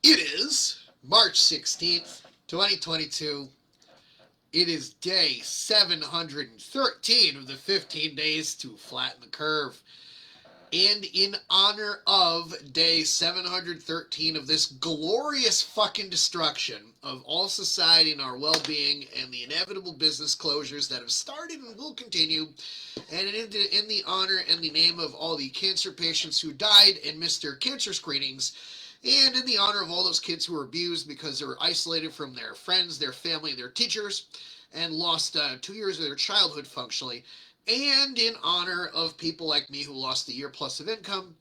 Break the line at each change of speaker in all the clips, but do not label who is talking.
It is March 16th, 2022. It is day 713 of the 15 days to flatten the curve. And in honor of day 713 of this glorious fucking destruction of all society and our well-being and the inevitable business closures that have started and will continue, and in the honor and the name of all the cancer patients who died and missed their cancer screenings, and in the honor of all those kids who were abused because they were isolated from their friends, their family, their teachers, and lost 2 years of their childhood functionally, and in honor of people like me who lost a year plus of income,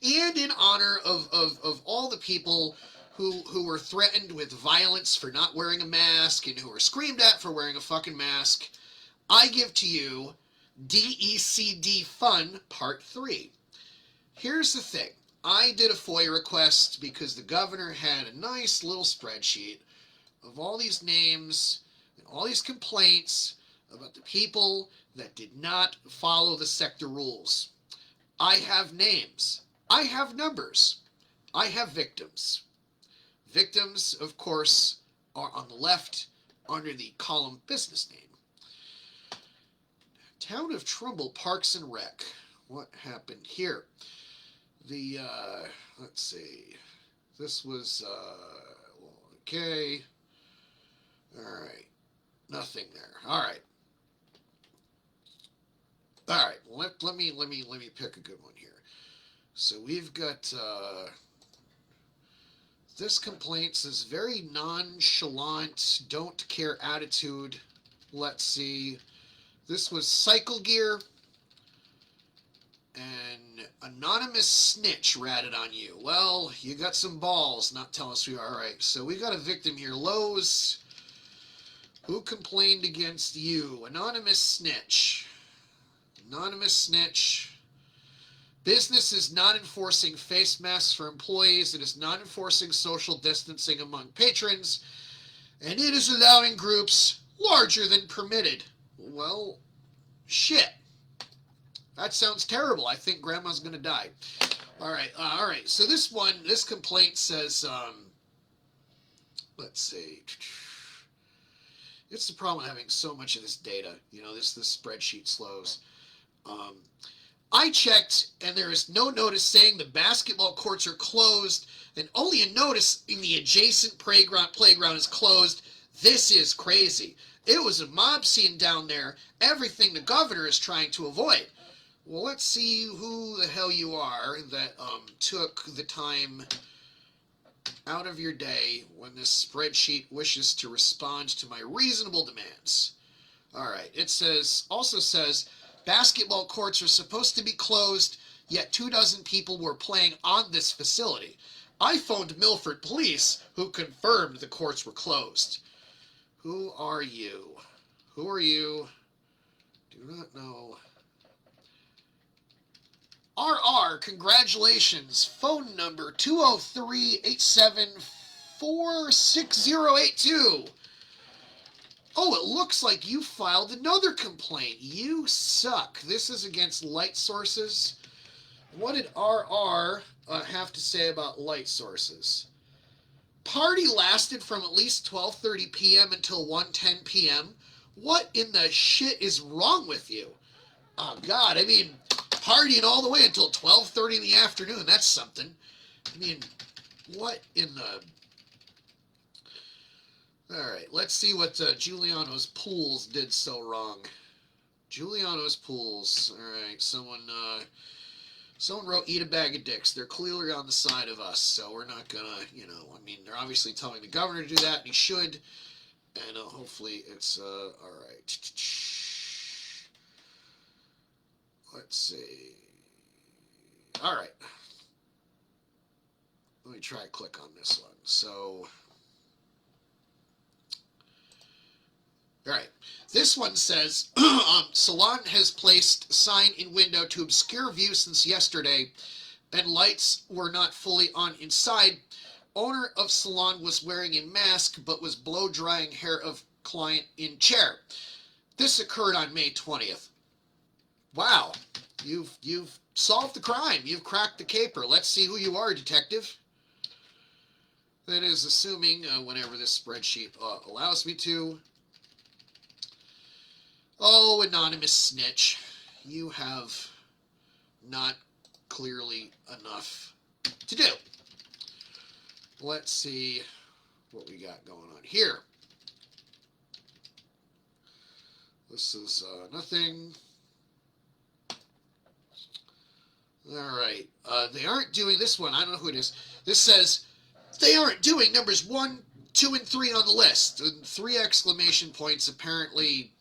and in honor of all the people who were threatened with violence for not wearing a mask and who were screamed at for wearing a fucking mask, I give to you DECD Fun Part 3. Here's the thing. I did a FOIA request because the governor had a nice little spreadsheet of all these names and all these complaints about the people that did not follow the sector rules. I have names. I have numbers. I have victims. Victims, of course, are on the left under the column business name. Town of Trumbull Parks and Rec. What happened here? Let's see. This was, okay. All right. Nothing there. All right. All right. Let me pick a good one here. So we've got this complaint says very nonchalant, don't care attitude. Let's see. This was Cycle Gear, and anonymous snitch ratted on you. Well, you got some balls not telling us who you are. All right. So we got a victim here. Lowe's. Who complained against you? Anonymous snitch. Anonymous snitch. Business is not enforcing face masks for employees. It is not enforcing social distancing among patrons. And it is allowing groups larger than permitted. Well, shit. That sounds terrible. I think grandma's going to die. All right. So this complaint says, let's see. It's the problem with having so much of this data. You know, this spreadsheet slows. I checked, and there is no notice saying the basketball courts are closed, and only a notice in the adjacent playground is closed. This is crazy. It was a mob scene down there. Everything the governor is trying to avoid. Well, let's see who the hell you are that took the time out of your day when this spreadsheet wishes to respond to my reasonable demands. All right. It also says basketball courts are supposed to be closed, yet 24 people were playing on this facility. I phoned Milford Police, who confirmed the courts were closed. Who are you? Who are you? Do not know. RR, congratulations. Phone number 203-874-6082. Oh, it looks like you filed another complaint. You suck. This is against light sources. What did RR have to say about light sources? Party lasted from at least 12:30 p.m. until 1:10 p.m. What in the shit is wrong with you? Oh, God, I mean, partying all the way until 12:30 in the afternoon, that's something. I mean, what in the... All right, let's see what Giuliano's Pools did so wrong. Giuliano's Pools. All right, someone wrote eat a bag of dicks. They're clearly on the side of us, so we're not gonna, I mean, they're obviously telling the governor to do that, and he should. And hopefully it's, all right. Let's see. All right. Let me try to click on this one. So... All right. This one says, salon has placed sign in window to obscure view since yesterday, and lights were not fully on inside. Owner of salon was wearing a mask, but was blow drying hair of client in chair. This occurred on May 20th. Wow. You've solved the crime. You've cracked the caper. Let's see who you are, detective. That is assuming whenever this spreadsheet allows me to. Oh, anonymous snitch. You have not clearly enough to do. Let's see what we got going on here. This is nothing. All right. They aren't doing this one. I don't know who it is. This says they aren't doing numbers 1, 2, and 3 on the list. And 3 exclamation points. Apparently,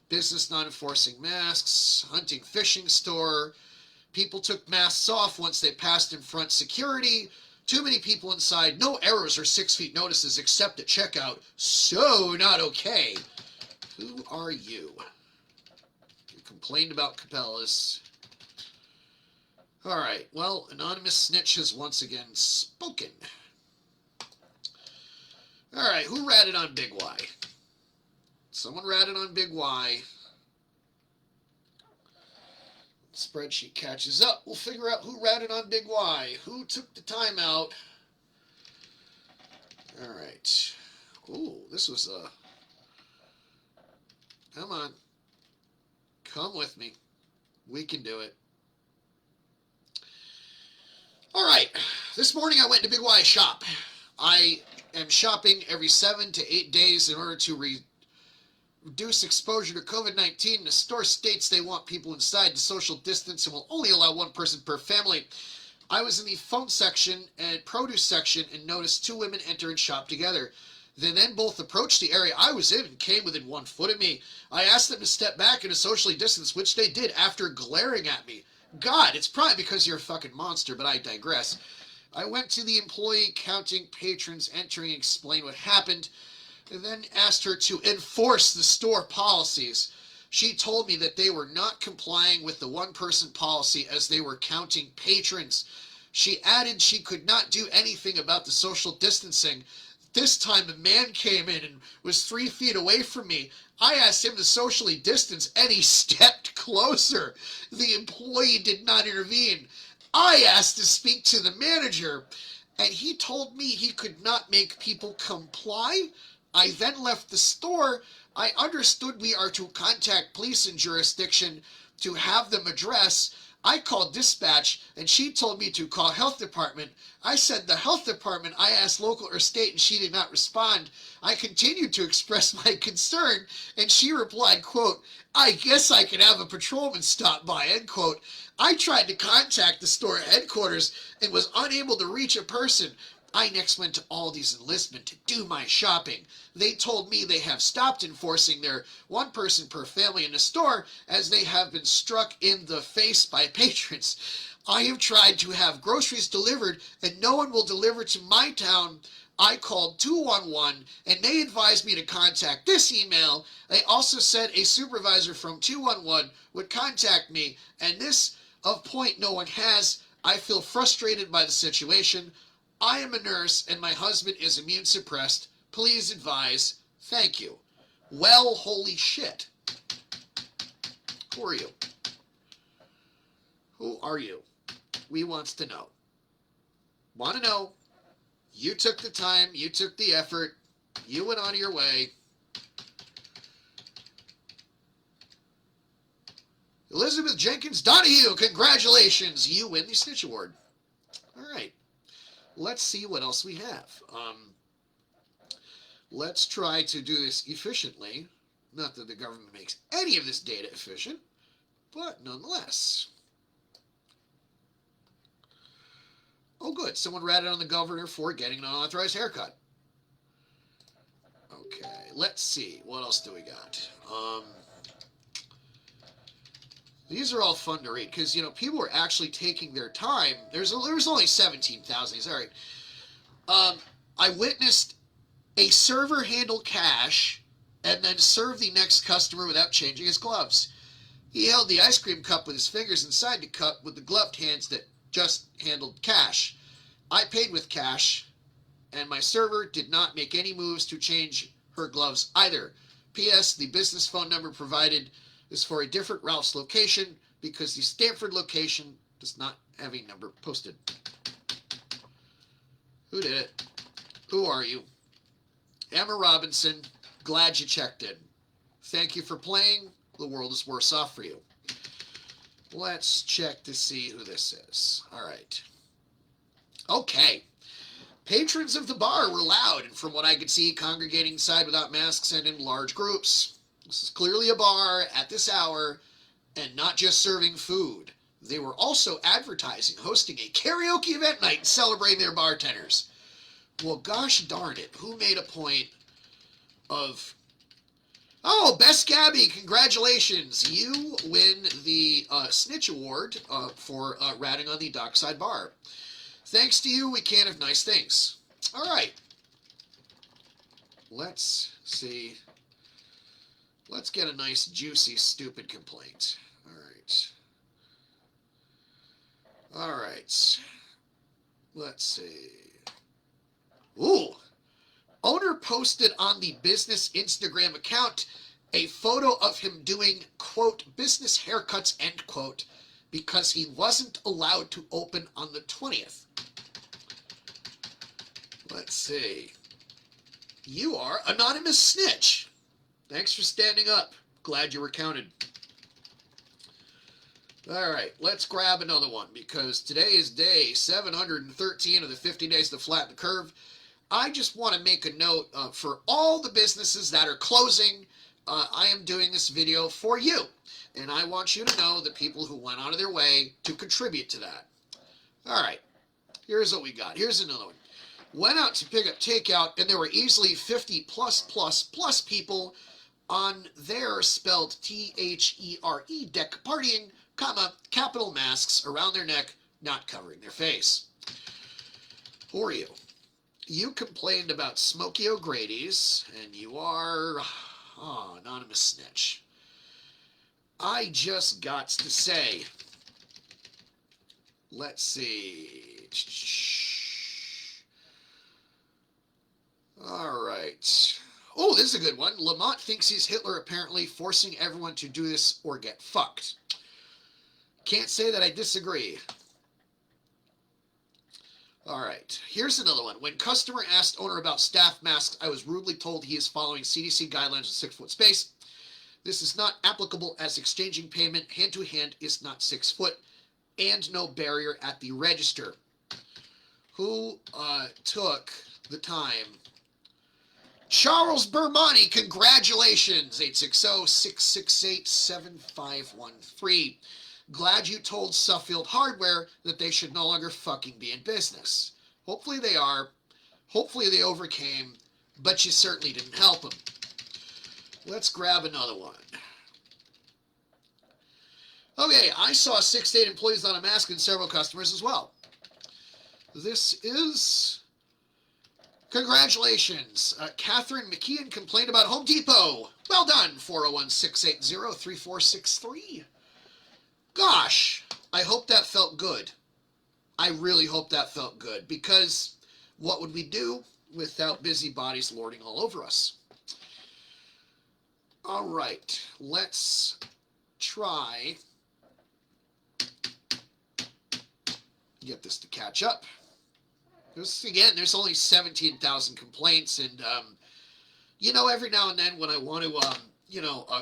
business not enforcing masks, hunting fishing store. People took masks off once they passed in front security. Too many people inside. No errors or 6 feet notices except at checkout. So not okay. Who are you? You complained about Capellas. All right. Well, anonymous snitch has once again spoken. All right. Who ratted on Big Y? Someone ratted on Big Y. Spreadsheet catches up. We'll figure out who ratted on Big Y. Who took the time out? All right. Ooh, this was a... Come on. Come with me. We can do it. All right. This morning I went to Big Y shop. I am shopping every 7 to 8 days in order to reduce exposure to COVID-19. The store states they want people inside to social distance and will only allow 1 person per family. I was in the phone section and produce section and noticed 2 women enter and shop together. They then both approached the area I was in and came within 1 foot of me. I asked them to step back and to socially distance, which they did after glaring at me. God, it's probably because you're a fucking monster, but I digress. I went to the employee counting patrons entering and explained what happened, and then asked her to enforce the store policies. She told me that they were not complying with the 1-person policy as they were counting patrons. She added she could not do anything about the social distancing. This time a man came in and was 3 feet away from me. I asked him to socially distance and he stepped closer. The employee did not intervene. I asked to speak to the manager and he told me he could not make people comply. I then left the store. I understood we are to contact police in jurisdiction to have them address. I called dispatch and she told me to call health department. I said the health department. I asked local or state and she did not respond. I continued to express my concern and she replied, quote, I guess I could have a patrolman stop by, end quote. I tried to contact the store headquarters and was unable to reach a person. I next went to Aldi's enlistment to do my shopping. They told me they have stopped enforcing their 1 person per family in the store as they have been struck in the face by patrons. I have tried to have groceries delivered and no one will deliver to my town. I called 211 and they advised me to contact this email. They also said a supervisor from 211 would contact me and this of point no one has. I feel frustrated by the situation. I am a nurse and my husband is immune suppressed. Please advise. Thank you. Well, holy shit. Who are you? Who are you? We wants to know. Want to know. You took the time. You took the effort. You went on your way. Elizabeth Jenkins Donahue, congratulations. You win the Snitch Award. All right. Let's see what else we have. Let's try to do this efficiently. Not that the government makes any of this data efficient, but nonetheless. Oh, good. Someone ratted on the governor for getting an unauthorized haircut. Okay, let's see. What else do we got? These are all fun to read because, you know, people are actually taking their time. There's only 17,000. All right. I witnessed a server handle cash and then serve the next customer without changing his gloves. He held the ice cream cup with his fingers inside the cup with the gloved hands that just handled cash. I paid with cash, and my server did not make any moves to change her gloves either. P.S. The business phone number provided is for a different Ralph's location because the Stanford location does not have a number posted. Who did it? Who are you? Emma Robinson, glad you checked in. Thank you for playing. The world is worse off for you. Let's check to see who this is. All right. Okay. Patrons of the bar were loud, and from what I could see, congregating inside without masks and in large groups. This is clearly a bar at this hour, and not just serving food. They were also advertising, hosting a karaoke event night and celebrating their bartenders. Well, gosh darn it, who made a point of... Oh, Best Gabby, congratulations. You win the Snitch Award for ratting on the Dockside Bar. Thanks to you, we can't have nice things. All right. Let's see. Let's get a nice, juicy, stupid complaint. All right. All right. Let's see. Ooh. Owner posted on the business Instagram account a photo of him doing, quote, business haircuts, end quote, because he wasn't allowed to open on the 20th. Let's see. You are Anonymous Snitch. Thanks for standing up. Glad you were counted. All right, let's grab another one because today is day 713 of the 50 days to flatten the curve. I just want to make a note for all the businesses that are closing. I am doing this video for you, and I want you to know the people who went out of their way to contribute to that. All right, here's what we got. Here's another one. Went out to pick up takeout, and there were easily 50 plus people on their spelled T-H-E-R-E deck partying, comma, capital masks around their neck, not covering their face. Who are you? You complained about Smokey O'Grady's, and you are, Anonymous Snitch. I just got to say, let's see. All right. Oh, this is a good one. Lamont thinks he's Hitler, apparently forcing everyone to do this or get fucked. Can't say that I disagree. All right, here's another one. When customer asked owner about staff masks, I was rudely told he is following CDC guidelines of 6 foot space. This is not applicable as exchanging payment hand to hand is not 6 foot and no barrier at the register. Who took the time? Charles Bermani, congratulations. 860-668-7513. Glad you told Suffield Hardware that they should no longer fucking be in business. Hopefully they are. Hopefully they overcame, but you certainly didn't help them. Let's grab another one. Okay, I saw 6 to 8 employees on a mask and several customers as well. This is... Congratulations. Catherine McKeon complained about Home Depot. Well done, 401-680-3463. Gosh, I hope that felt good. I really hope that felt good, because what would we do without busybodies lording all over us? All right, let's try get this to catch up. Again, there's only 17,000 complaints, and, every now and then when I want to,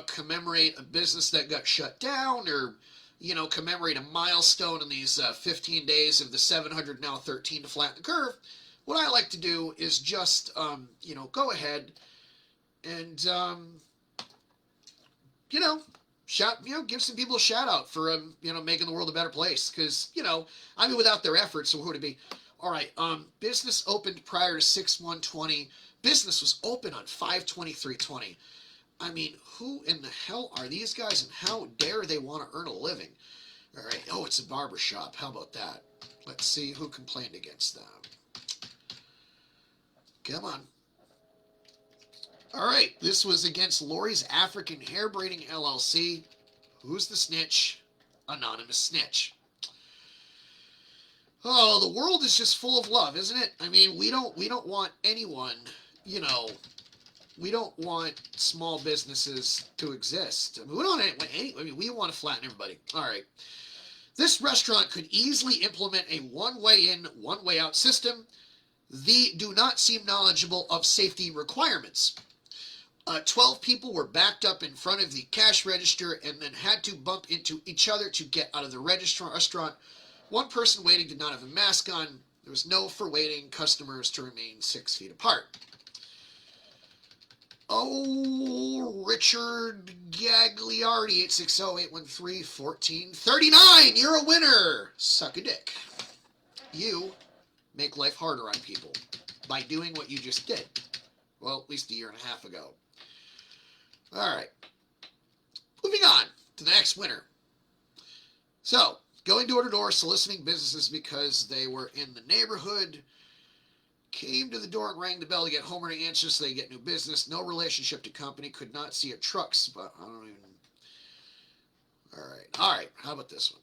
commemorate a business that got shut down or, commemorate a milestone in these 15 days of the 713 to flatten the curve, what I like to do is just, go ahead and, give some people a shout out for, making the world a better place. Because, without their efforts, so who would it be? All right, business opened prior to 6/1/20. Business was open on 5/23/20. I mean, who in the hell are these guys, and how dare they want to earn a living? All right, oh, it's a barber shop. How about that? Let's see who complained against them. Come on. All right, this was against Lori's African Hair Braiding LLC. Who's the snitch? Anonymous Snitch. Oh, the world is just full of love, isn't it? I mean, we don't want anyone, we don't want small businesses to exist. I mean, we don't we want to flatten everybody. All right. This restaurant could easily implement a one-way in, one-way out system. They do not seem knowledgeable of safety requirements. 12 people were backed up in front of the cash register and then had to bump into each other to get out of the restaurant. One person waiting did not have a mask on. There was no for waiting customers to remain 6 feet apart. Oh, Richard Gagliardi, 860-813-1439. You're a winner. Suck a dick. You make life harder on people by doing what you just did. Well, at least a year and a half ago. All right. Moving on to the next winner. So, going door to door, soliciting businesses because they were in the neighborhood. Came to the door and rang the bell to get homeowner to answer so they get new business. No relationship to company. Could not see a truck spot. I don't even... All right. How about this one?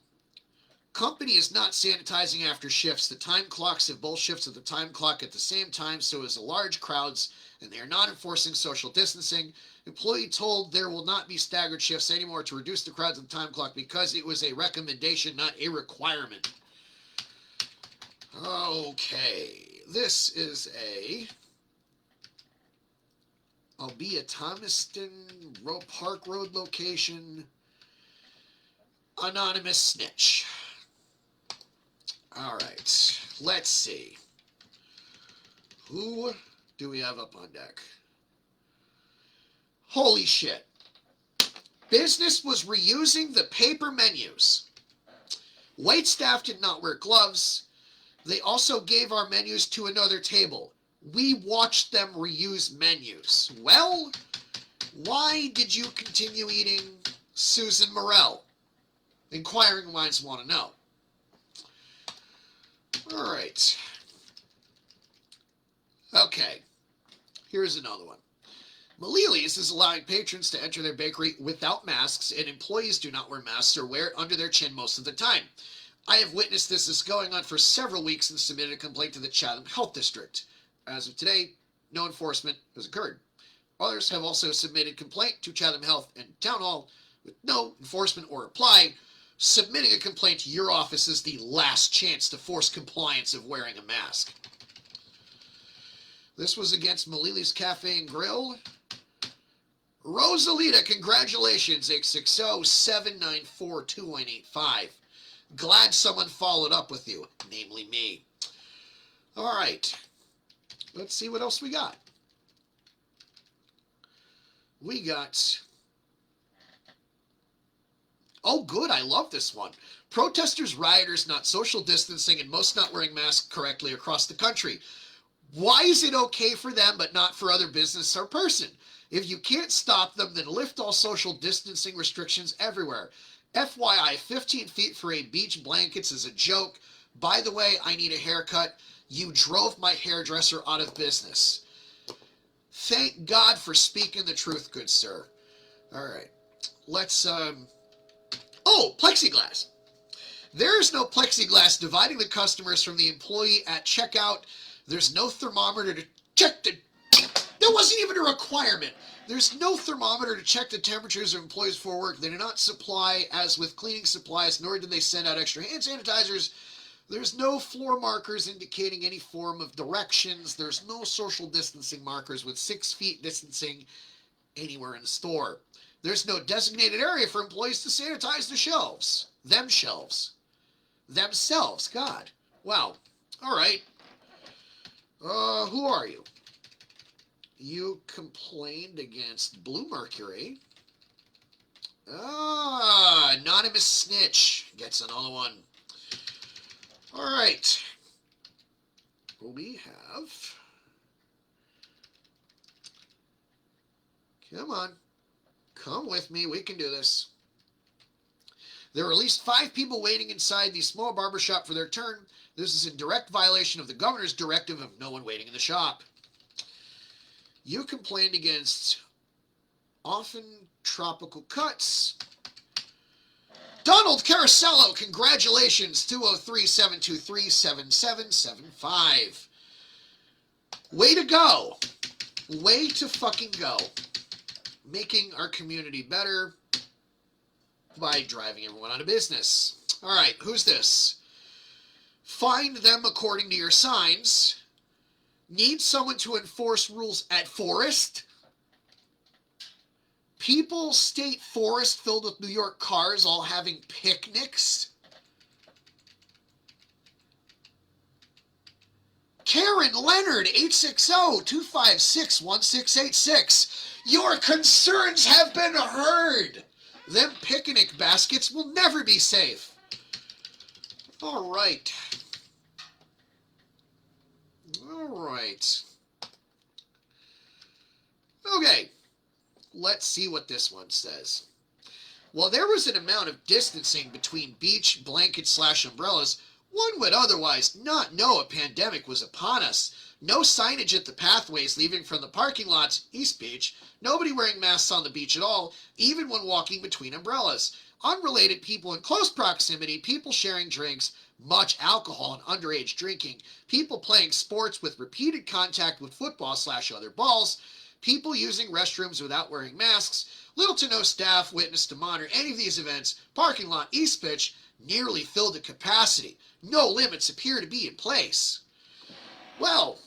Company is not sanitizing after shifts. The time clocks have both shifts of the time clock at the same time, so as large crowds, and they are not enforcing social distancing. Employee told there will not be staggered shifts anymore to reduce the crowds of the time clock because it was a recommendation, not a requirement. Okay. This is I'll be a Thomaston Park Road location, anonymous snitch. All right, let's see. Who do we have up on deck? Holy shit. Business was reusing the paper menus. Wait staff did not wear gloves. They also gave our menus to another table. We watched them reuse menus. Well, why did you continue eating Susan Morel? Inquiring minds want to know. All right. Okay. Here's another one. Malili's is allowing patrons to enter their bakery without masks, and employees do not wear masks or wear it under their chin most of the time. I have witnessed this is going on for several weeks and submitted a complaint to the Chatham Health District. As of today, no enforcement has occurred. Others have also submitted complaint to Chatham Health and Town Hall with no enforcement or reply. Submitting a complaint to your office is the last chance to force compliance of wearing a mask. This was against Malili's Cafe and Grill. Rosalita, congratulations, 860-794-2185. Glad someone followed up with you, namely me. All right. Let's see what else we got. We got... Oh, good. I love this one. Protesters, rioters, not social distancing, and most not wearing masks correctly across the country. Why is it okay for them but not for other business or person? If you can't stop them, then lift all social distancing restrictions everywhere. FYI, 15 feet for a beach blankets is a joke. By the way, I need a haircut. You drove my hairdresser out of business. Thank God for speaking the truth, good sir. All right. Let's, Oh, plexiglass. There is no plexiglass dividing the customers from the employee at checkout. There's no thermometer to check the... There wasn't even a requirement. There's no thermometer to check the temperatures of employees for work. They do not supply, as with cleaning supplies, nor did they send out extra hand sanitizers. There's no floor markers indicating any form of directions. There's no social distancing markers with 6 feet distancing anywhere in the store. There's no designated area for employees to sanitize the shelves. Them shelves. Themselves. God. Wow. All right. Who are you? You complained against Blue Mercury. Anonymous snitch gets another one. All right. We have... Come on. Come with me. We can do this. There are at least 5 people waiting inside the small barbershop for their turn. This is in direct violation of the governor's directive of no one waiting in the shop. You complained against often tropical cuts. Donald Caracello, congratulations, 203-723-7775. Way to go. Way to fucking go. Making our community better by driving everyone out of business. All right, who's this? Find them according to your signs. Need someone to enforce rules at Forest? People State Forest filled with New York cars all having picnics? Karen Leonard, 860-256-1686. Your concerns have been heard. Them picnic baskets will never be safe. All right. Okay. Let's see what this one says. While there was an amount of distancing between beach blankets/umbrellas, one would otherwise not know a pandemic was upon us. No signage at the pathways leaving from the parking lots, East Beach. Nobody wearing masks on the beach at all, even when walking between umbrellas. Unrelated people in close proximity, people sharing drinks, much alcohol and underage drinking, people playing sports with repeated contact with football/other balls, people using restrooms without wearing masks, little to no staff witnessed to monitor any of these events. Parking lot East Pitch nearly filled to capacity. No limits appear to be in place. Well,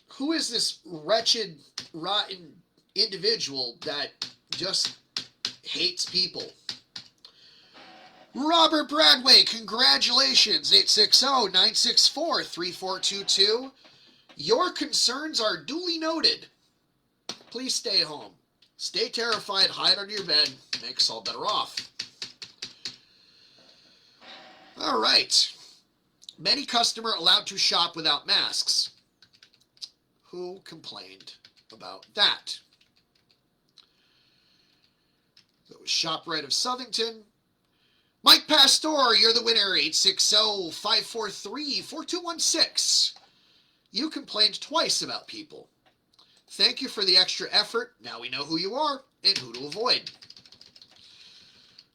who is this wretched, rotten individual that just hates people? Robert Bradway, congratulations, 860-964-3422. Your concerns are duly noted. Please stay home. Stay terrified, hide under your bed, make us all better off. All right. Many customer allowed to shop without masks. Who complained about that? That was ShopRite of Southington. Mike Pastor, you're the winner, 860-543-4216. You complained twice about people. Thank you for the extra effort. Now we know who you are and who to avoid.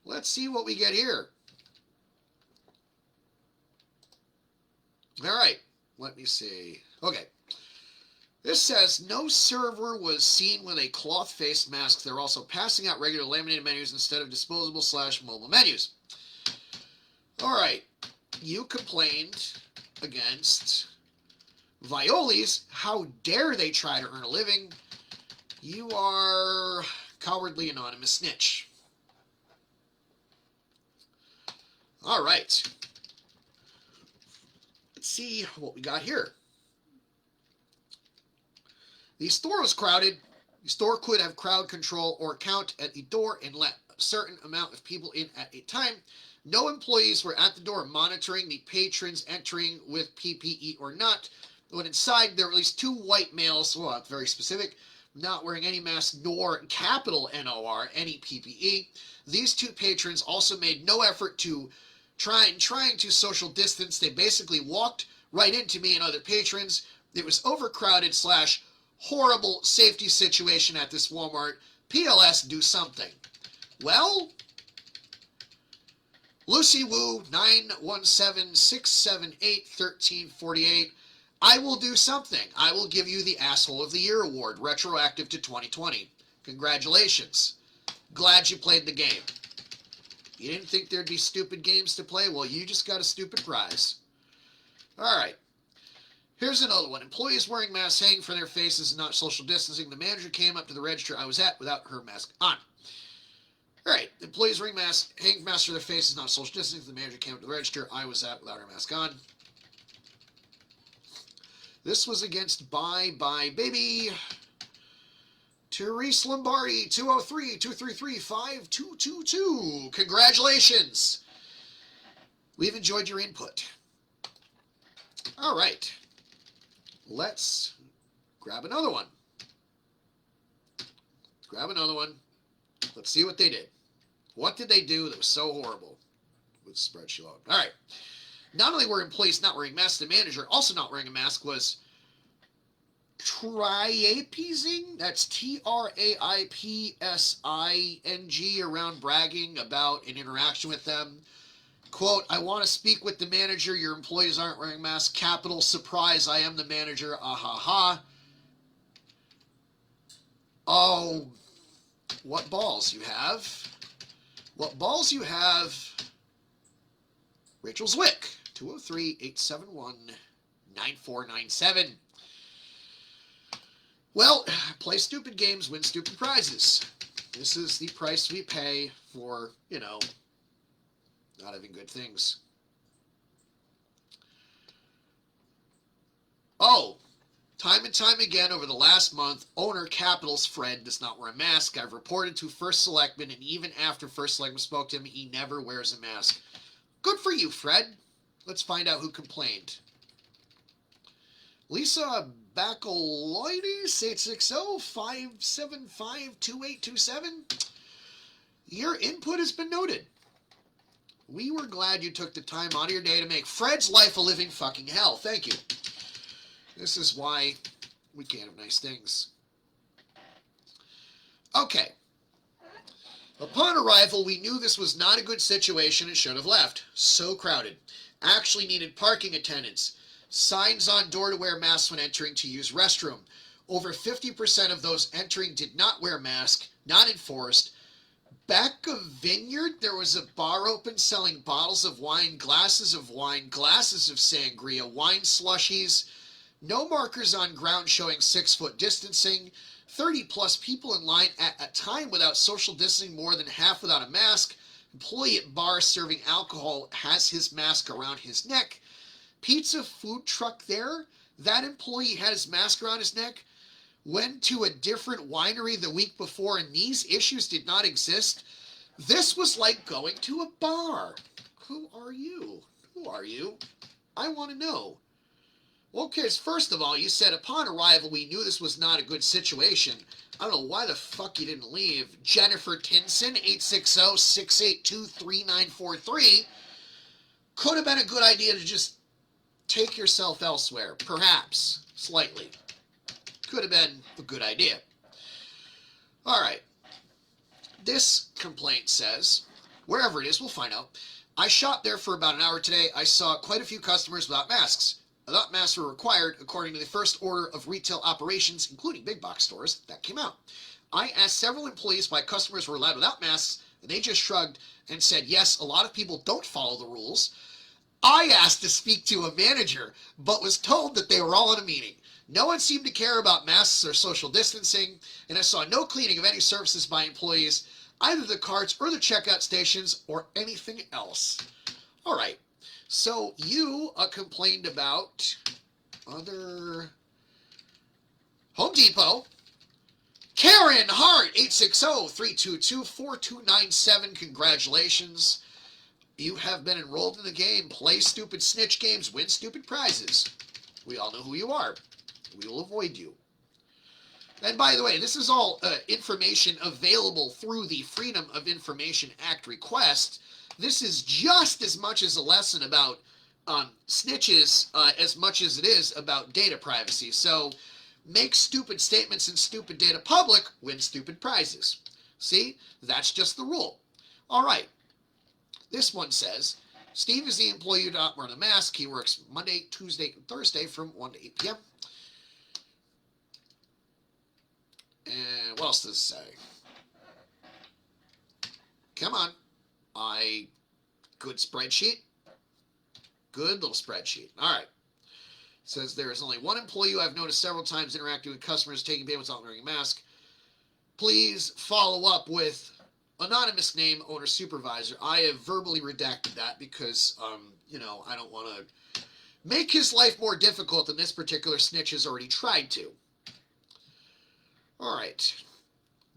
Let's see what we get here. All right, let me see. Okay. This says, no server was seen with a cloth face mask. They're also passing out regular laminated menus instead of disposable/mobile menus. All right. You complained against Violi's. How dare they try to earn a living? You are cowardly anonymous snitch. All right. Let's see what we got here. The store was crowded. The store could have crowd control or count at the door and let a certain amount of people in at a time. No employees were at the door monitoring the patrons entering with PPE or not. When inside, there were at least 2 white males, well, that's very specific, not wearing any mask nor capital NOR, any PPE. These 2 patrons also made no effort to trying to social distance. They basically walked right into me and other patrons. It was overcrowded / horrible safety situation at this Walmart. PLS, do something. Well, Lucy Wu, 917-678-1348. I will do something. I will give you the Asshole of the Year award, retroactive to 2020. Congratulations. Glad you played the game. You didn't think there'd be stupid games to play? Well, you just got a stupid prize. All right. Here's another one. Employees wearing masks hanging from their faces and not social distancing. The manager came up to the register I was at without her mask on. All right. Employees wearing masks, hanging masks from their faces, not social distancing. The manager came up to the register I was at without her mask on. This was against Bye Bye Baby. Therese Lombardi, 203-233-5222. Congratulations. We've enjoyed your input. All right. Let's grab another one. Let's see what they did. What did they do that was so horrible? Let's spreadsheet out. All right. Not only were employees not wearing masks, the manager also not wearing a mask was triapizing. That's TRAIPSING, around bragging about an interaction with them. Quote, I want to speak with the manager. Your employees aren't wearing masks. Capital surprise, I am the manager. Ah ha ha. Oh, what balls you have. What balls you have. Rachel Zwick, 203-871-9497. Well, play stupid games, win stupid prizes. This is the price we pay for, not having good things. Oh, time and time again over the last month, owner Capital's Fred does not wear a mask. I've reported to First Selectman, and even after First Selectman spoke to him, he never wears a mask. Good for you, Fred. Let's find out who complained. Lisa Bacaloides, 860-575-2827. Your input has been noted. We were glad you took the time out of your day to make Fred's life a living fucking hell. Thank you. This is why we can't have nice things. Okay. Upon arrival, we knew this was not a good situation and should have left. So crowded. Actually needed parking attendants. Signs on door to wear masks when entering to use restroom. Over 50% of those entering did not wear masks, not enforced. Back of Vineyard, there was a bar open selling bottles of wine, glasses of sangria, wine slushies. No markers on ground showing 6-foot distancing. 30 plus people in line at a time without social distancing, more than half without a mask. Employee at bar serving alcohol has his mask around his neck. Pizza food truck there. That employee had his mask around his neck. Went to a different winery the week before and these issues did not exist. This was like going to a bar. Who are you? Who are you? I want to know. Well, because first of all, you said upon arrival we knew this was not a good situation. I don't know why the fuck you didn't leave. Jennifer Tinson, 860-682-3943. Could have been a good idea to just take yourself elsewhere. Perhaps. Slightly. Could have been a good idea. Alright. This complaint says, wherever it is, we'll find out. I shopped there for about an hour today. I saw quite a few customers without masks. I thought masks were required according to the first order of retail operations, including big box stores, that came out. I asked several employees why customers were allowed without masks, and they just shrugged and said, yes, a lot of people don't follow the rules. I asked to speak to a manager, but was told that they were all in a meeting. No one seemed to care about masks or social distancing, and I saw no cleaning of any surfaces by employees, either the carts or the checkout stations or anything else. All right. So you complained about other Home Depot. Karen Hart, 860-322-4297. Congratulations. You have been enrolled in the game. Play stupid snitch games, win stupid prizes. We all know who you are. We will avoid you. And by the way, this is all information available through the Freedom of Information Act request. This is just as much as a lesson about snitches as much as it is about data privacy. So make stupid statements and stupid data public, win stupid prizes. See? That's just the rule. All right. This one says, Steve is the employee who does not wear a mask. He works Monday, Tuesday, and Thursday from 1 to 8 p.m. And what else does it say? Come on. Good spreadsheet. Good little spreadsheet. All right. It says there is only one employee who I've noticed several times interacting with customers taking payments without wearing a mask. Please follow up with anonymous name, owner, supervisor. I have verbally redacted that because, I don't want to make his life more difficult than this particular snitch has already tried to. All right.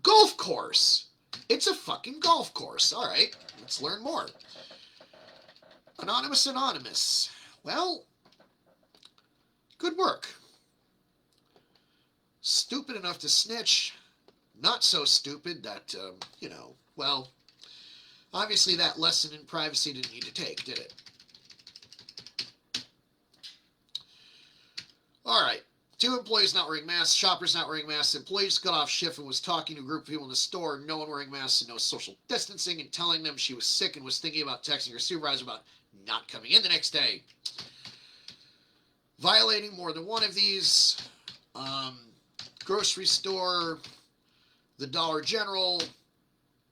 Golf course. It's a fucking golf course. All right. Let's learn more. Anonymous. Well, good work. Stupid enough to snitch. Not so stupid that, well, obviously that lesson in privacy didn't need to take, did it? All right. 2 employees not wearing masks, shoppers not wearing masks, employees got off shift and was talking to a group of people in the store, no one wearing masks and no social distancing, and telling them she was sick and was thinking about texting her supervisor about not coming in the next day. Violating more than one of these. Grocery store, the Dollar General,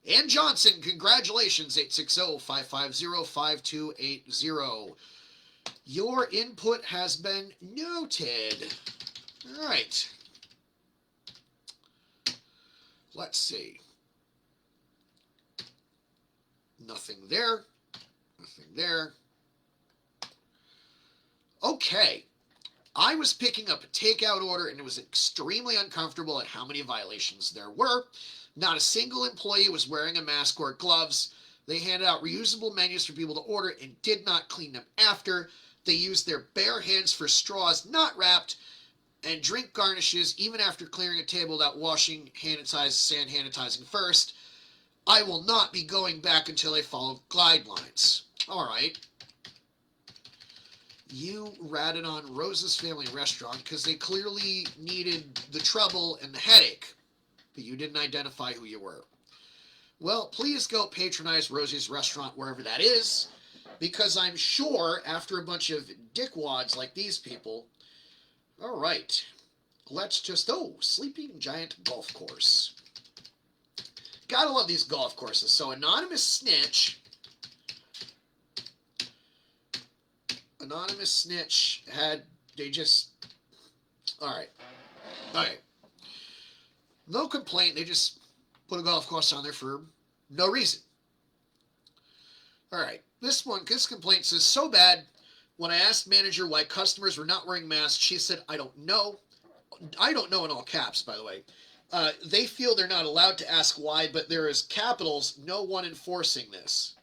and Johnson. Congratulations, 860-550-5280. Your input has been noted. All right. Let's see. Nothing there. Nothing there. Okay. I was picking up a takeout order, and it was extremely uncomfortable at how many violations there were. Not a single employee was wearing a mask or gloves. They handed out reusable menus for people to order and did not clean them after. They used their bare hands for straws not wrapped and drink garnishes even after clearing a table without washing sanitizing first. I will not be going back until I follow guidelines. All right. You ratted on Rose's Family Restaurant because they clearly needed the trouble and the headache, but you didn't identify who you were. Well, please go patronize Rosie's Restaurant wherever that is, because I'm sure after a bunch of dickwads like these people... All right, let's just... Oh, Sleeping Giant Golf Course. Gotta love these golf courses. So, Anonymous Snitch had... They just... Alright. Okay. No complaint. They just put a golf course on there for no reason. Alright. This complaint says, so bad, when I asked manager why customers were not wearing masks, she said, I don't know. I don't know in all caps, by the way. They feel they're not allowed to ask why, but there is capitals, no one enforcing this.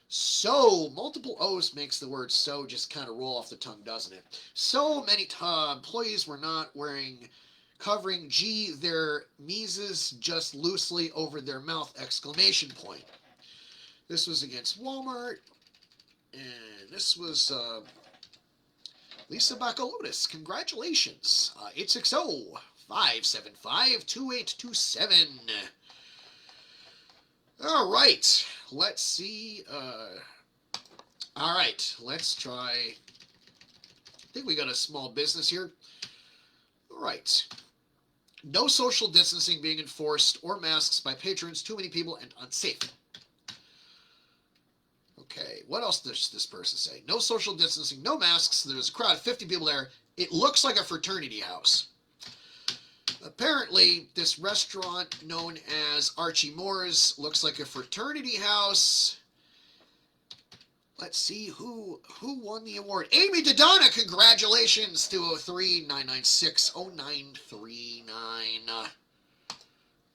So, multiple O's makes the word so just kind of roll off the tongue, doesn't it? So many employees were not wearing covering. Gee, their meases just loosely over their mouth, exclamation point. This was against Walmart. And this was Lisa Bacalotis. Congratulations. 860-575-2827. All right. Let's see. All right. Let's try. I think we got a small business here. All right. No social distancing being enforced or masks by patrons, too many people, and unsafe. Okay, what else does this person say? No social distancing, no masks. There's a crowd of 50 people there. It looks like a fraternity house. Apparently, this restaurant known as Archie Moore's looks like a fraternity house. Let's see who won the award. Amy Dodonna, congratulations. 203-996-0939.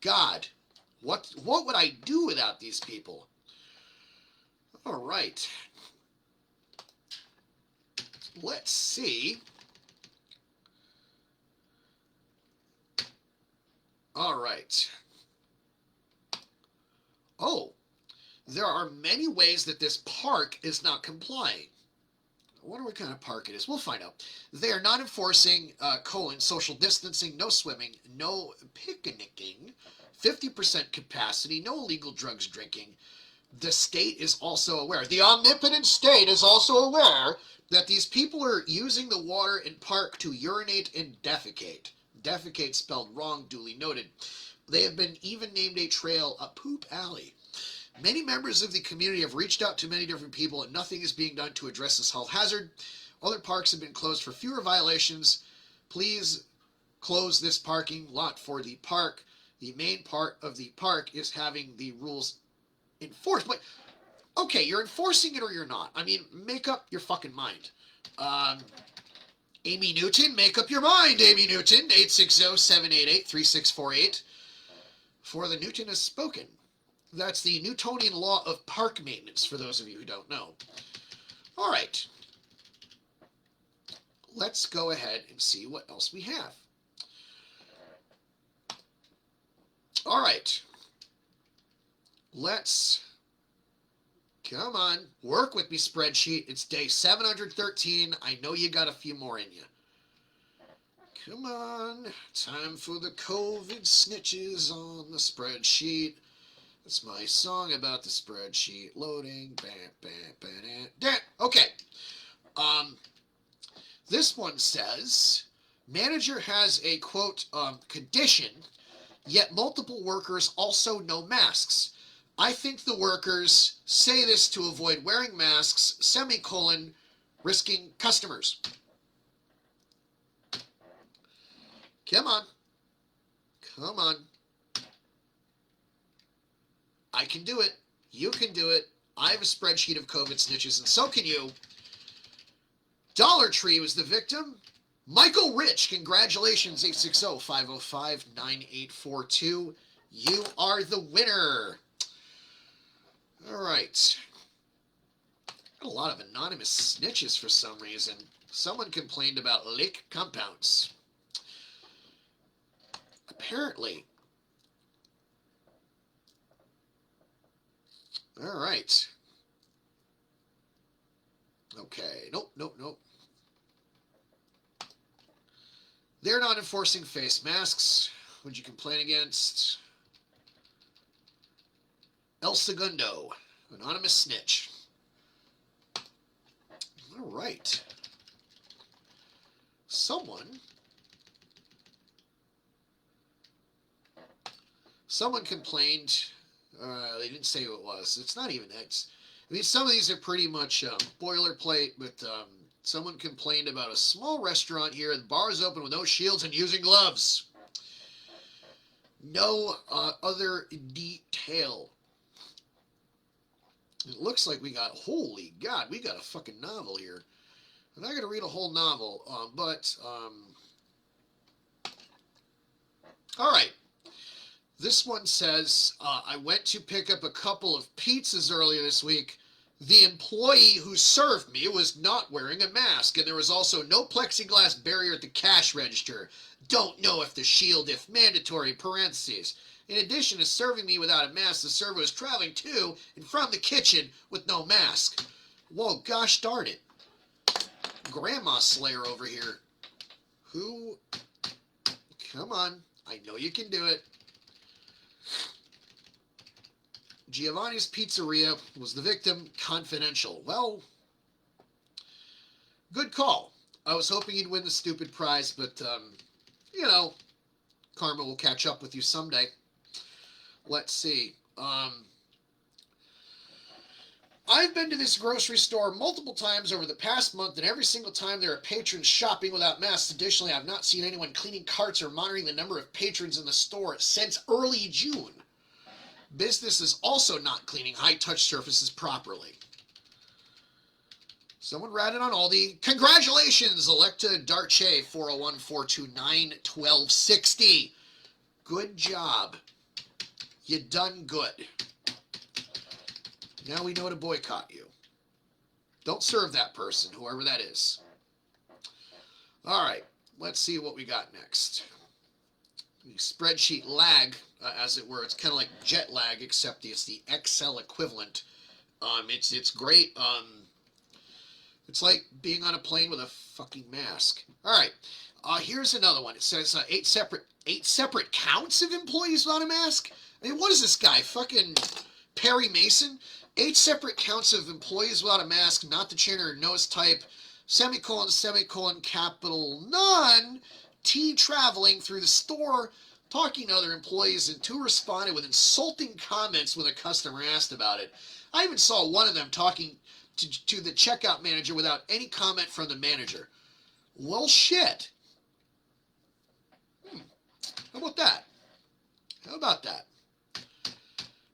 God, what would I do without these people? All right. Let's see. All right. Oh, there are many ways that this park is not complying. I wonder what kind of park it is. We'll find out. They are not enforcing, social distancing, no swimming, no picnicking, 50% capacity, no illegal drugs drinking. The state is also aware. The omnipotent state is also aware that these people are using the water in park to urinate and defecate. Defecate spelled wrong, duly noted. They have been even named a trail a poop alley. Many members of the community have reached out to many different people and nothing is being done to address this health hazard. Other parks have been closed for fewer violations. Please close this parking lot for the park. The main part of the park is having the rules enforced. But, okay, you're enforcing it or you're not. I mean, make up your fucking mind. Amy Newton, make up your mind, Amy Newton. 860-788-3648. For the Newton has spoken. That's the Newtonian law of park maintenance, for those of you who don't know. All right. Let's go ahead and see what else we have. All right. Come on, work with me, spreadsheet. It's day 713. I know you got a few more in you. Come on, time for the COVID snitches on the spreadsheet. That's my song about the spreadsheet. Loading. Okay. This one says, manager has a, quote, condition, yet multiple workers also no masks. I think the workers say this to avoid wearing masks, semicolon, risking customers. Come on. Come on. I can do it. You can do it. I have a spreadsheet of COVID snitches, and so can you. Dollar Tree was the victim. Michael Rich, congratulations, 860-505-9842. You are the winner. All right. A lot of anonymous snitches for some reason. Someone complained about lake compounds. Apparently. All right. Okay. Nope. They're not enforcing face masks. Would you complain against? El Segundo, anonymous snitch. All right. Someone complained. They didn't say who it was. It's not even that. I mean, some of these are pretty much boilerplate, but someone complained about a small restaurant here. The bar is open with no shields and using gloves. No other detail. It looks like we got, holy God, we got a fucking novel here. I'm not going to read a whole novel, all right. This one says, I went to pick up a couple of pizzas earlier this week. The employee who served me was not wearing a mask, and there was also no plexiglass barrier at the cash register. Don't know if the shield, if mandatory, parentheses. In addition to serving me without a mask, the server was traveling to and from the kitchen with no mask. Whoa, gosh darn it. Grandma Slayer over here. Who? Come on. I know you can do it. Giovanni's Pizzeria was the victim. Confidential. Well, good call. I was hoping you'd win the stupid prize, but, you know, karma will catch up with you someday. Let's see. I've been to this grocery store multiple times over the past month, and every single time there are patrons shopping without masks. Additionally, I've not seen anyone cleaning carts or monitoring the number of patrons in the store since early June. Business is also not cleaning high-touch surfaces properly. Someone ratted on Aldi. Congratulations, Electa Darche, 401-429-1260. Good job. You done good. Now we know to boycott you. Don't serve that person, whoever that is. All right, let's see what we got next. Spreadsheet lag, as it were. It's kind of like jet lag, except it's the Excel equivalent. It's great. It's like being on a plane with a fucking mask. All right, here's another one. It says 8 separate counts of employees without a mask. I mean, what is this guy? Fucking Perry Mason? 8 separate counts of employees without a mask, not the chin or nose type, semicolon, semicolon, capital, none, T traveling through the store, talking to other employees, and 2 responded with insulting comments when a customer asked about it. I even saw one of them talking to the checkout manager without any comment from the manager. Well, shit. How about that? How about that?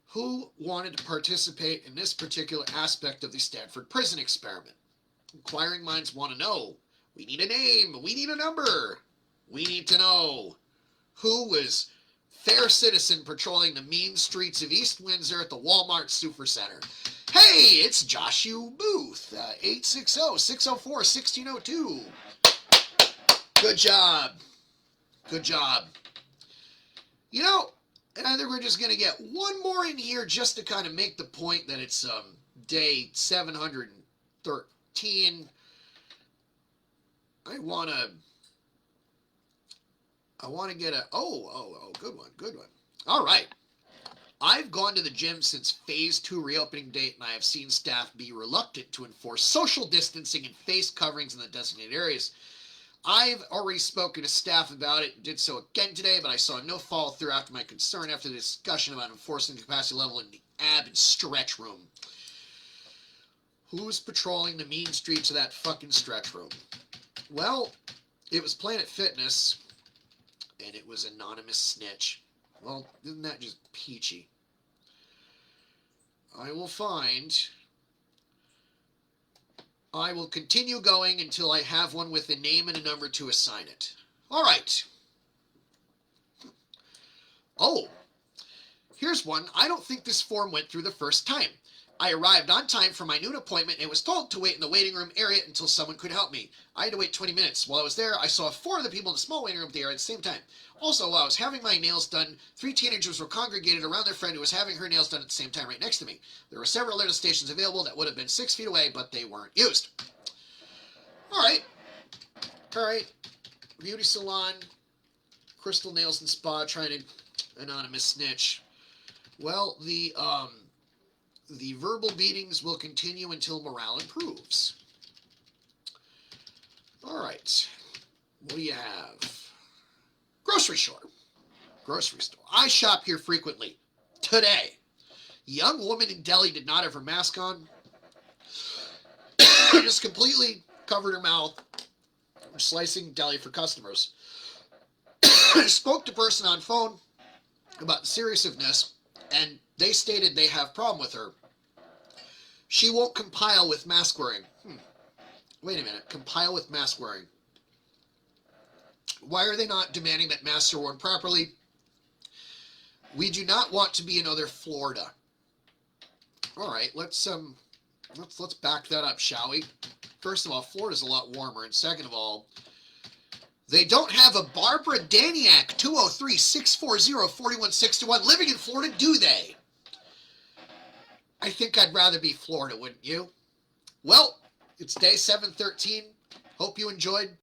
Who wanted to participate in this particular aspect of the Stanford prison experiment? Inquiring minds want to know. We need a name. We need a number. We need to know who was fair citizen patrolling the mean streets of East Windsor at the Walmart Supercenter. Hey, it's Joshua Booth, 860-604-1602. Good job. Good job. You know, and I think we're just going to get one more in here just to kind of make the point that it's day 713. I want to get a, good one. All right. I've gone to the gym since phase 2 reopening date, and I have seen staff be reluctant to enforce social distancing and face coverings in the designated areas. I've already spoken to staff about it, did so again today, but I saw no follow through after my concern after the discussion about enforcing the capacity level in the ab and stretch room. Who's patrolling the mean streets of that fucking stretch room? Well, it was Planet Fitness, and it was Anonymous Snitch. Well, isn't that just peachy? I will find. I will continue going until I have one with a name and a number to assign it. All right. Oh, here's one. I don't think this form went through the first time. I arrived on time for my noon appointment and was told to wait in the waiting room area until someone could help me. I had to wait 20 minutes. While I was there, I saw 4 other people in the small waiting room at the area at the same time. Also, while I was having my nails done, 3 teenagers were congregated around their friend who was having her nails done at the same time right next to me. There were several other stations available that would have been 6 feet away, but they weren't used. All right. Beauty salon, Crystal Nails and Spa, trying to anonymous snitch. Well, the verbal beatings will continue until morale improves. All right. What do you have? Grocery store. I shop here frequently. Today, young woman in deli did not have her mask on. Just completely covered her mouth, slicing deli for customers. I spoke to person on phone about the seriousness, and they stated they have problem with her. She won't compile with mask wearing. Wait a minute. Compile with mask wearing. Why are they not demanding that masks are worn properly? We do not want to be another Florida. All right, let's back that up, shall we? First of all, Florida's a lot warmer, and second of all, they don't have a Barbara Daniak 203-640-4161 living in Florida, do they? I think I'd rather be Florida, wouldn't you? Well, it's day 713. Hope you enjoyed.